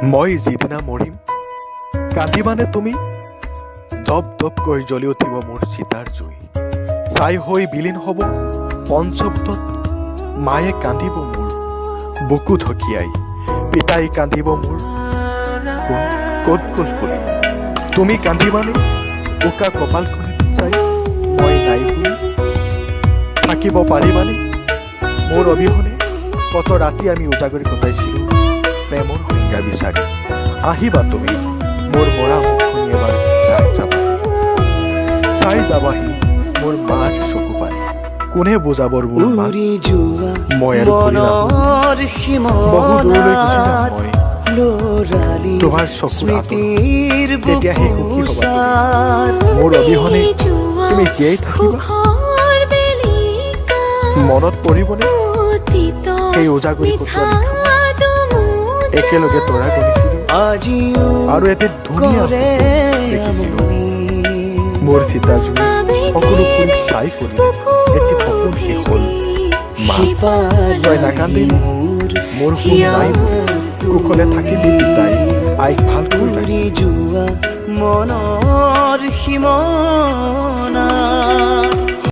মই যিদিনা মৰিম কান্দিবানে তুমি দপ দপকৈ জ্বলি উঠিব মোৰ চিতাৰ জুই ছাই হৈ বিলীন হ'ব পঞ্চভূতত মায়ে কান্দিব মোৰ বুকু ঢকিয়াই পিতাই কান্দিব মোৰ ক'ত গ'ল বুলি তুমি কান্দিবানে উকা কপালখনি চাই মই নাই বুলি থাকিব পাৰিবানে মোৰ অবিহনে কত ৰাতি আমি উজাগৰি কটাইছিলোঁ প্ৰেমৰ সংজ্ঞা বিচাৰি আহিবা তুমি মোৰ মৰা মুখখন এবাৰ চাই যাবাহি মোৰ মাৰ চকু পানী কোনে বুজাবৰ মোৰ মাক মই আৰু ঘূৰি নাহোঁ বহু দূৰলৈ গুচি যাম মই তোমাৰ চকুৰ আঁতৰত তেতিয়াহে সুখী হ'বা মোৰ অবিহনে তুমি জীয়াই থাকিবা মনত পৰিবনে সেই উজাগৰি কটোৱা একেলগে তৰা কৰিছিলোঁ আৰু এটি ধুনীয়া দেখিছিলোঁ মোৰ চিতা জুই সকলো ফুল চাই কৰি এটি সপোন শেষ হ'ল মা তই নাকান্দিবি মোৰ সোণ নাই কুশলে থাকিবি পিতাই আইক ভাল কৰি মনৰ সীমনা